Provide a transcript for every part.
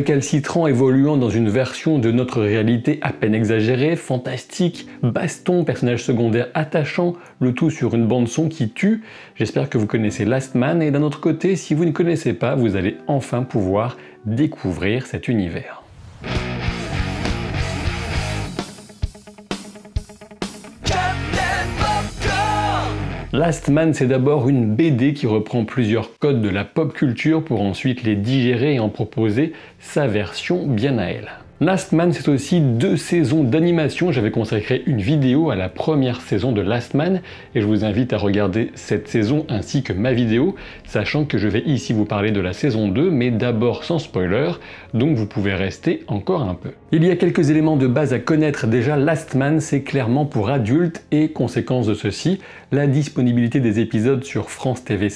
récalcitrant évoluant dans une version de notre réalité à peine exagérée, fantastique, baston, personnages secondaires attachants, le tout sur une bande-son qui tue. J'espère que vous connaissez Last Man et d'un autre côté, si vous ne connaissez pas, vous allez enfin pouvoir découvrir cet univers. Last Man, c'est d'abord une BD qui reprend plusieurs codes de la pop culture pour ensuite les digérer et en proposer sa version bien à elle. Last Man, c'est aussi 2 saisons d'animation. J'avais consacré une vidéo à la première saison de Last Man et je vous invite à regarder cette saison ainsi que ma vidéo, sachant que je vais ici vous parler de la saison 2, mais d'abord sans spoiler, donc vous pouvez rester encore un peu. Il y a quelques éléments de base à connaître. Déjà, Last Man, c'est clairement pour adultes et conséquence de ceci, la disponibilité des épisodes sur France TV/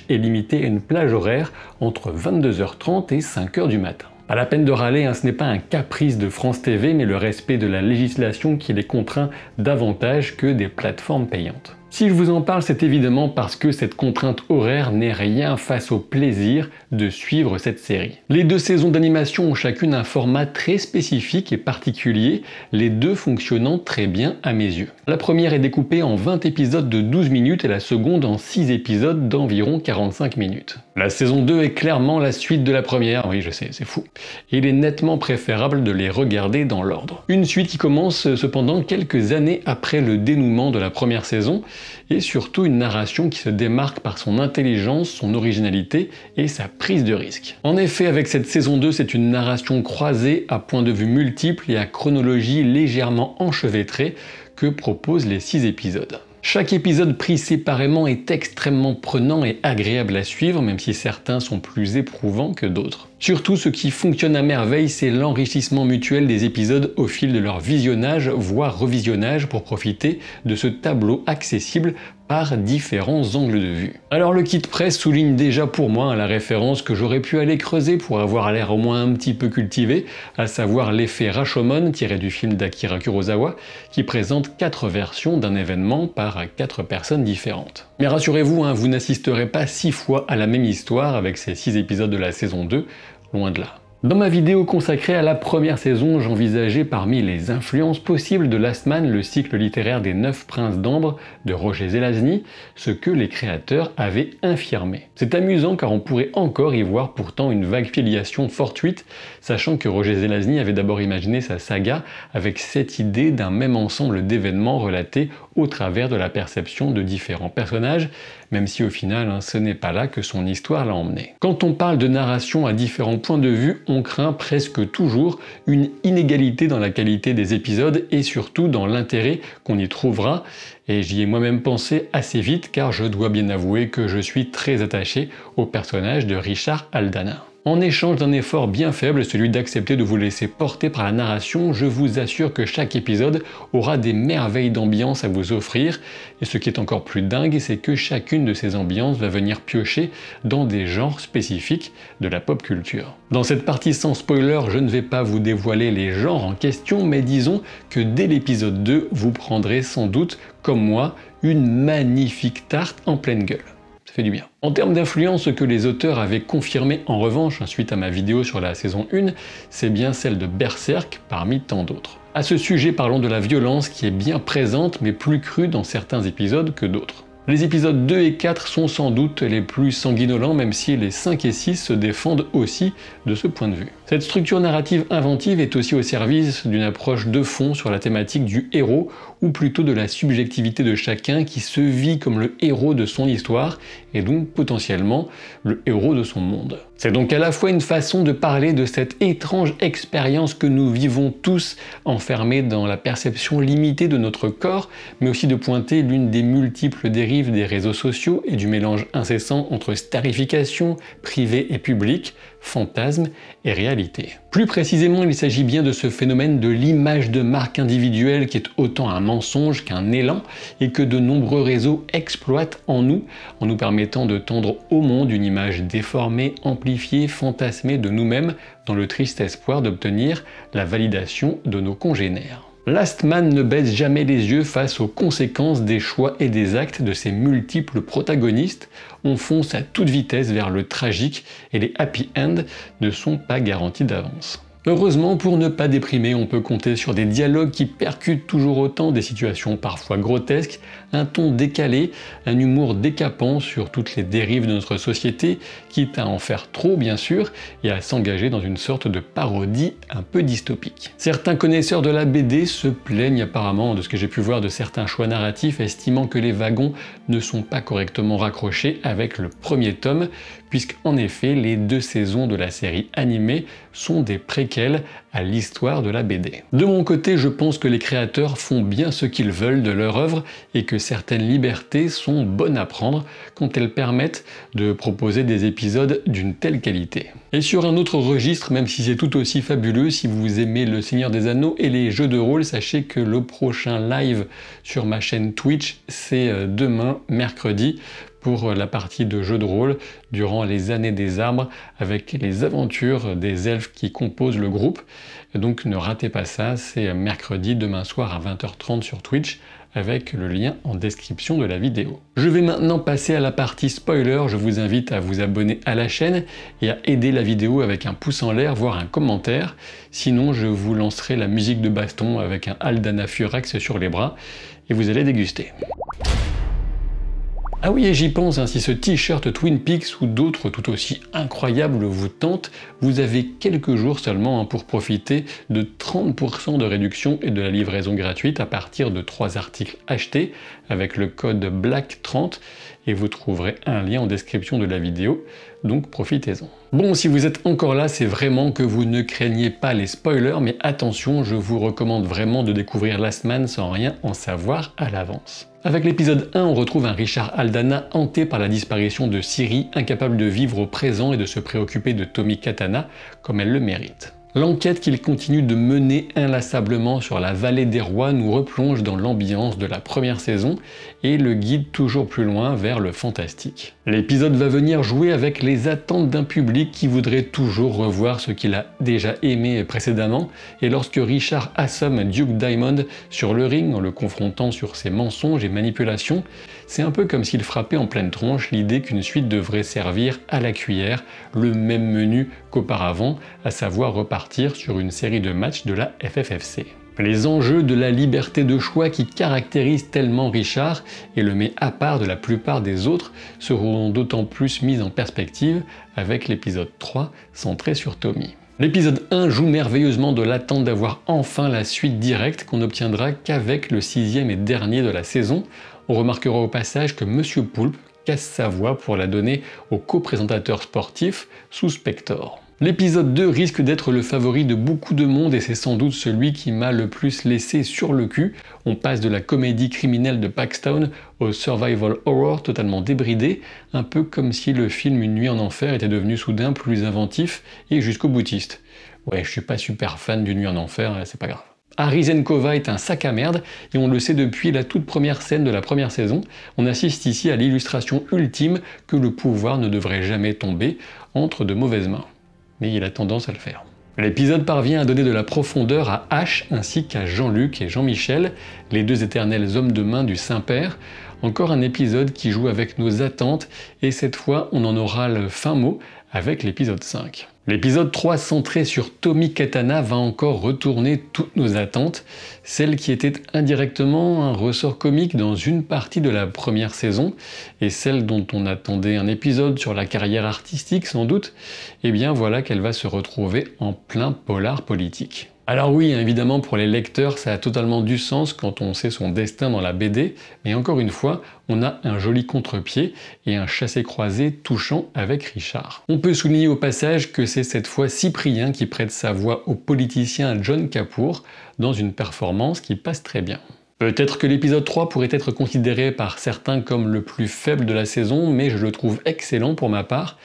est limitée à une plage horaire entre 22h30 et 5h du matin. Pas la peine de râler, ce n'est pas un caprice de France TV, mais le respect de la législation qui les contraint davantage que des plateformes payantes. Si je vous en parle, c'est évidemment parce que cette contrainte horaire n'est rien face au plaisir de suivre cette série. Les 2 saisons d'animation ont chacune un format très spécifique et particulier, les 2 fonctionnant très bien à mes yeux. La première est découpée en 20 épisodes de 12 minutes et la seconde en 6 épisodes d'environ 45 minutes. La saison 2 est clairement la suite de la première, oui je sais, c'est fou. Et il est nettement préférable de les regarder dans l'ordre. Une suite qui commence cependant quelques années après le dénouement de la première saison, et surtout une narration qui se démarque par son intelligence, son originalité et sa prise de risque. En effet, avec cette saison 2, c'est une narration croisée à points de vue multiples et à chronologie légèrement enchevêtrée que proposent les 6 épisodes. Chaque épisode pris séparément est extrêmement prenant et agréable à suivre, même si certains sont plus éprouvants que d'autres. Surtout, ce qui fonctionne à merveille, c'est l'enrichissement mutuel des épisodes au fil de leur visionnage, voire revisionnage, pour profiter de ce tableau accessible par différents angles de vue. Alors le kit presse souligne déjà pour moi la référence que j'aurais pu aller creuser pour avoir l'air au moins un petit peu cultivé, à savoir l'effet Rashomon tiré du film d'Akira Kurosawa, qui présente 4 versions d'un événement par 4 personnes différentes. Mais rassurez-vous, vous n'assisterez pas 6 fois à la même histoire avec ces 6 épisodes de la saison 2, loin de là. Dans ma vidéo consacrée à la première saison, j'envisageais parmi les influences possibles de Last Man le cycle littéraire des 9 princes d'Ambre de Roger Zelazny, ce que les créateurs avaient infirmé. C'est amusant car on pourrait encore y voir pourtant une vague filiation fortuite, sachant que Roger Zelazny avait d'abord imaginé sa saga avec cette idée d'un même ensemble d'événements relatés au travers de la perception de différents personnages, même si au final ce n'est pas là que son histoire l'a emmené. Quand on parle de narration à différents points de vue, on craint presque toujours une inégalité dans la qualité des épisodes et surtout dans l'intérêt qu'on y trouvera, et j'y ai moi-même pensé assez vite car je dois bien avouer que je suis très attaché au personnage de Richard Aldana. En échange d'un effort bien faible, celui d'accepter de vous laisser porter par la narration, je vous assure que chaque épisode aura des merveilles d'ambiance à vous offrir, et ce qui est encore plus dingue, c'est que chacune de ces ambiances va venir piocher dans des genres spécifiques de la pop culture. Dans cette partie sans spoiler, je ne vais pas vous dévoiler les genres en question, mais disons que dès l'épisode 2, vous prendrez sans doute, comme moi, une magnifique tarte en pleine gueule. Ça fait du bien. En termes d'influence, ce que les auteurs avaient confirmé en revanche, suite à ma vidéo sur la saison 1, c'est bien celle de Berserk parmi tant d'autres. À ce sujet, parlons de la violence qui est bien présente mais plus crue dans certains épisodes que d'autres. Les épisodes 2 et 4 sont sans doute les plus sanguinolents, même si les 5 et 6 se défendent aussi de ce point de vue. Cette structure narrative inventive est aussi au service d'une approche de fond sur la thématique du héros, ou plutôt de la subjectivité de chacun qui se vit comme le héros de son histoire, et donc potentiellement le héros de son monde. C'est donc à la fois une façon de parler de cette étrange expérience que nous vivons tous enfermés dans la perception limitée de notre corps, mais aussi de pointer l'une des multiples dérives des réseaux sociaux et du mélange incessant entre starification, privé et public, fantasme et réalité. Plus précisément, il s'agit bien de ce phénomène de l'image de marque individuelle qui est autant un mensonge qu'un élan et que de nombreux réseaux exploitent en nous permettant de tendre au monde une image déformée, amplifiée, fantasmée de nous-mêmes dans le triste espoir d'obtenir la validation de nos congénères. Last Man ne baisse jamais les yeux face aux conséquences des choix et des actes de ses multiples protagonistes. On fonce à toute vitesse vers le tragique et les happy ends ne sont pas garantis d'avance. Heureusement, pour ne pas déprimer, on peut compter sur des dialogues qui percutent toujours autant, des situations parfois grotesques, un ton décalé, un humour décapant sur toutes les dérives de notre société, quitte à en faire trop bien sûr, et à s'engager dans une sorte de parodie un peu dystopique. Certains connaisseurs de la BD se plaignent apparemment de ce que j'ai pu voir de certains choix narratifs, estimant que les wagons ne sont pas correctement raccrochés avec le premier tome, puisqu'en effet les 2 saisons de la série animée sont des préquels à l'histoire de la BD. De mon côté, je pense que les créateurs font bien ce qu'ils veulent de leur œuvre et que certaines libertés sont bonnes à prendre quand elles permettent de proposer des épisodes d'une telle qualité. Et sur un autre registre, même si c'est tout aussi fabuleux, si vous aimez Le Seigneur des Anneaux et les jeux de rôle, sachez que le prochain live sur ma chaîne Twitch, c'est demain, mercredi, pour la partie de jeux de rôle durant les années des arbres avec les aventures des elfes qui composent le groupe. Donc ne ratez pas ça, c'est mercredi demain soir à 20h30 sur Twitch avec le lien en description de la vidéo. Je vais maintenant passer à la partie spoiler, je vous invite à vous abonner à la chaîne et à aider la vidéo avec un pouce en l'air, voire un commentaire. Sinon je vous lancerai la musique de baston avec un Aldana Furax sur les bras et vous allez déguster. Ah oui, et j'y pense, si ce t-shirt Twin Peaks ou d'autres tout aussi incroyables vous tentent, vous avez quelques jours seulement pour profiter de 30% de réduction et de la livraison gratuite à partir de 3 articles achetés avec le code BLACK30 et vous trouverez un lien en description de la vidéo, donc profitez-en. Bon, si vous êtes encore là, c'est vraiment que vous ne craignez pas les spoilers, mais attention, je vous recommande vraiment de découvrir Last Man sans rien en savoir à l'avance. Avec l'épisode 1, on retrouve un Richard Aldana hanté par la disparition de Ciri, incapable de vivre au présent et de se préoccuper de Tommy Katana comme elle le mérite. L'enquête qu'il continue de mener inlassablement sur la vallée des rois nous replonge dans l'ambiance de la première saison et le guide toujours plus loin vers le fantastique. L'épisode va venir jouer avec les attentes d'un public qui voudrait toujours revoir ce qu'il a déjà aimé précédemment, et lorsque Richard assomme Duke Diamond sur le ring en le confrontant sur ses mensonges et manipulations, c'est un peu comme s'il frappait en pleine tronche l'idée qu'une suite devrait servir à la cuillère le même menu qu'auparavant, à savoir repartir sur une série de matchs de la FFFC. Les enjeux de la liberté de choix qui caractérisent tellement Richard et le met à part de la plupart des autres seront d'autant plus mis en perspective avec l'épisode 3 centré sur Tommy. L'épisode 1 joue merveilleusement de l'attente d'avoir enfin la suite directe qu'on n'obtiendra qu'avec le 6e et dernier de la saison. On remarquera au passage que Monsieur Poulpe casse sa voix pour la donner au co-présentateur sportif sous Spector. L'épisode 2 risque d'être le favori de beaucoup de monde et c'est sans doute celui qui m'a le plus laissé sur le cul. On passe de la comédie criminelle de Paxton au survival horror totalement débridé, un peu comme si le film Une nuit en enfer était devenu soudain plus inventif et jusqu'au boutiste. Ouais, je suis pas super fan d'une nuit en enfer, c'est pas grave. Harry Zenkova est un sac à merde et on le sait depuis la toute première scène de la première saison. On assiste ici à l'illustration ultime que le pouvoir ne devrait jamais tomber entre de mauvaises mains. Mais il a tendance à le faire. L'épisode parvient à donner de la profondeur à Ash ainsi qu'à Jean-Luc et Jean-Michel, les 2 éternels hommes de main du Saint-Père. Encore un épisode qui joue avec nos attentes et cette fois on en aura le fin mot avec l'épisode 5. L'épisode 3 centré sur Tommy Katana va encore retourner toutes nos attentes, celle qui était indirectement un ressort comique dans une partie de la première saison, et celle dont on attendait un épisode sur la carrière artistique sans doute, et bien voilà qu'elle va se retrouver en plein polar politique. Alors oui, évidemment pour les lecteurs ça a totalement du sens quand on sait son destin dans la BD, mais encore une fois, on a un joli contre-pied et un chassé-croisé touchant avec Richard. On peut souligner au passage que c'est cette fois Cyprien qui prête sa voix au politicien John Kapoor dans une performance qui passe très bien. Peut-être que l'épisode 3 pourrait être considéré par certains comme le plus faible de la saison, mais je le trouve excellent pour ma part.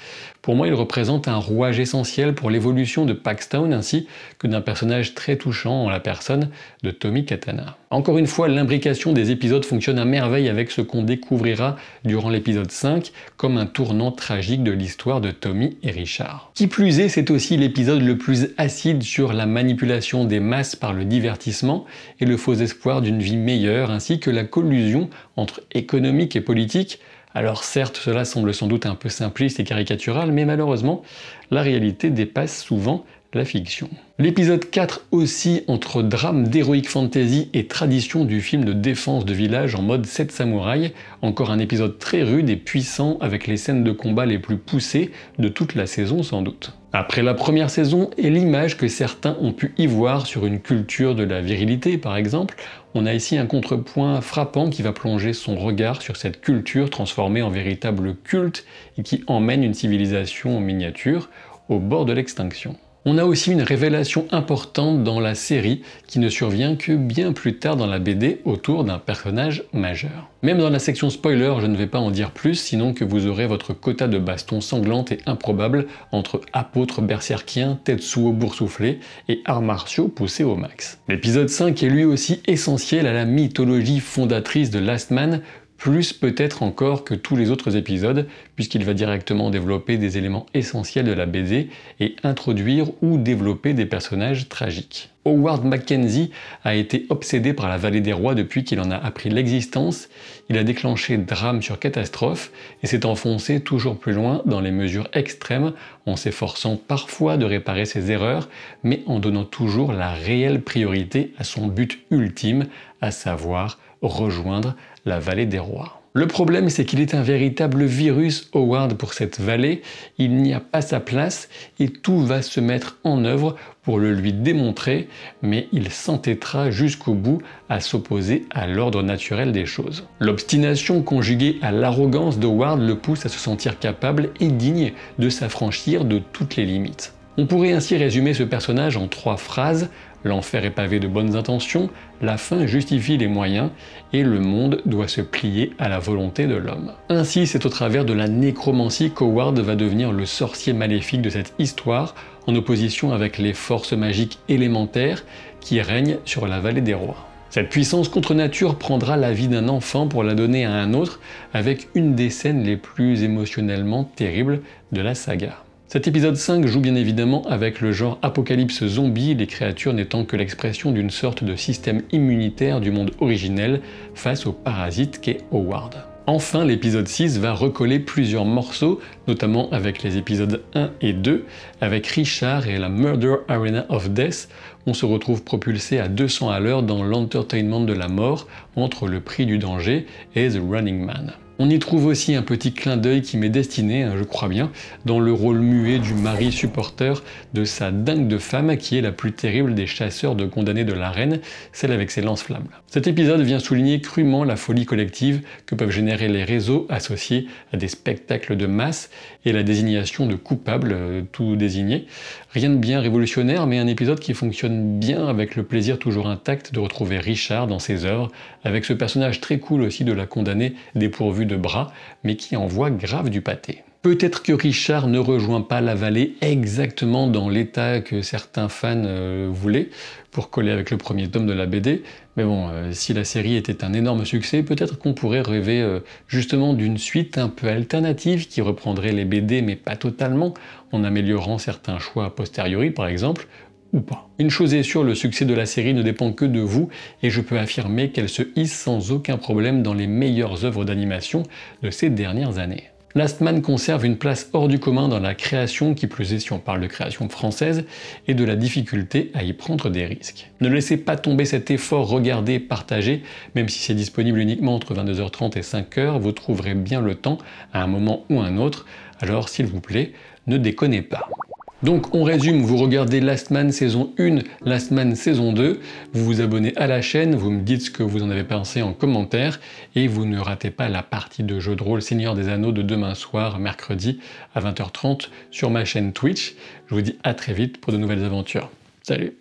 Pour moi, il représente un rouage essentiel pour l'évolution de Paxton ainsi que d'un personnage très touchant en la personne de Tommy Katana. Encore une fois, l'imbrication des épisodes fonctionne à merveille avec ce qu'on découvrira durant l'épisode 5 comme un tournant tragique de l'histoire de Tommy et Richard. Qui plus est, c'est aussi l'épisode le plus acide sur la manipulation des masses par le divertissement et le faux espoir d'une vie meilleure, ainsi que la collusion entre économique et politique. Alors certes, cela semble sans doute un peu simpliste et caricatural, mais malheureusement, la réalité dépasse souvent la fiction. L'épisode 4 aussi entre drame d'heroic fantasy et tradition du film de défense de village en mode 7 samouraïs, encore un épisode très rude et puissant avec les scènes de combat les plus poussées de toute la saison sans doute. Après la première saison et l'image que certains ont pu y voir sur une culture de la virilité par exemple, on a ici un contrepoint frappant qui va plonger son regard sur cette culture transformée en véritable culte et qui emmène une civilisation en miniature au bord de l'extinction. On a aussi une révélation importante dans la série qui ne survient que bien plus tard dans la BD autour d'un personnage majeur. Même dans la section spoiler, je ne vais pas en dire plus, sinon que vous aurez votre quota de bastons sanglantes et improbables entre apôtres berserkiens, Tetsuo boursouflés et arts martiaux poussés au max. L'épisode 5 est lui aussi essentiel à la mythologie fondatrice de Last Man, plus peut-être encore que tous les autres épisodes, puisqu'il va directement développer des éléments essentiels de la BD et introduire ou développer des personnages tragiques. Howard Mackenzie a été obsédé par la Vallée des Rois depuis qu'il en a appris l'existence, il a déclenché drame sur catastrophe et s'est enfoncé toujours plus loin dans les mesures extrêmes en s'efforçant parfois de réparer ses erreurs, mais en donnant toujours la réelle priorité à son but ultime, à savoir rejoindre la Vallée des Rois. Le problème, c'est qu'il est un véritable virus, Howard, pour cette vallée. Il n'y a pas sa place et tout va se mettre en œuvre pour le lui démontrer, mais il s'entêtera jusqu'au bout à s'opposer à l'ordre naturel des choses. L'obstination conjuguée à l'arrogance d'Howard le pousse à se sentir capable et digne de s'affranchir de toutes les limites. On pourrait ainsi résumer ce personnage en 3 phrases. L'enfer est pavé de bonnes intentions, la fin justifie les moyens, et le monde doit se plier à la volonté de l'homme. Ainsi, c'est au travers de la nécromancie qu'Howard va devenir le sorcier maléfique de cette histoire, en opposition avec les forces magiques élémentaires qui règnent sur la Vallée des Rois. Cette puissance contre nature prendra la vie d'un enfant pour la donner à un autre, avec une des scènes les plus émotionnellement terribles de la saga. Cet épisode 5 joue bien évidemment avec le genre apocalypse zombie, les créatures n'étant que l'expression d'une sorte de système immunitaire du monde originel face au parasite qu'est Howard. Enfin, l'épisode 6 va recoller plusieurs morceaux, notamment avec les épisodes 1 et 2, avec Richard et la Murder Arena of Death. On se retrouve propulsé à 200 à l'heure dans l'entertainment de la mort entre le prix du danger et The Running Man. On y trouve aussi un petit clin d'œil qui m'est destiné, je crois bien, dans le rôle muet du mari supporter de sa dingue de femme qui est la plus terrible des chasseurs de condamnés de l'arène, celle avec ses lance-flammes. Cet épisode vient souligner crûment la folie collective que peuvent générer les réseaux associés à des spectacles de masse et la désignation de coupables tout désignés. Rien de bien révolutionnaire, mais un épisode qui fonctionne bien avec le plaisir toujours intact de retrouver Richard dans ses œuvres, avec ce personnage très cool aussi de la condamnée dépourvue de bras, mais qui envoie grave du pâté. Peut-être que Richard ne rejoint pas la vallée exactement dans l'état que certains fans voulaient, pour coller avec le premier tome de la BD, mais bon, si la série était un énorme succès, peut-être qu'on pourrait rêver justement d'une suite un peu alternative qui reprendrait les BD, mais pas totalement, en améliorant certains choix a posteriori par exemple, ou pas. Une chose est sûre, le succès de la série ne dépend que de vous, et je peux affirmer qu'elle se hisse sans aucun problème dans les meilleures œuvres d'animation de ces dernières années. Last Man conserve une place hors du commun dans la création, qui plus est si on parle de création française, et de la difficulté à y prendre des risques. Ne laissez pas tomber cet effort, regardez, partagez, même si c'est disponible uniquement entre 22h30 et 5h, vous trouverez bien le temps à un moment ou un autre, alors s'il vous plaît, ne déconnez pas. Donc on résume, vous regardez Last Man saison 1, Last Man saison 2, vous vous abonnez à la chaîne, vous me dites ce que vous en avez pensé en commentaire, et vous ne ratez pas la partie de jeu de rôle Seigneur des Anneaux de demain soir, mercredi à 20h30 sur ma chaîne Twitch. Je vous dis à très vite pour de nouvelles aventures. Salut!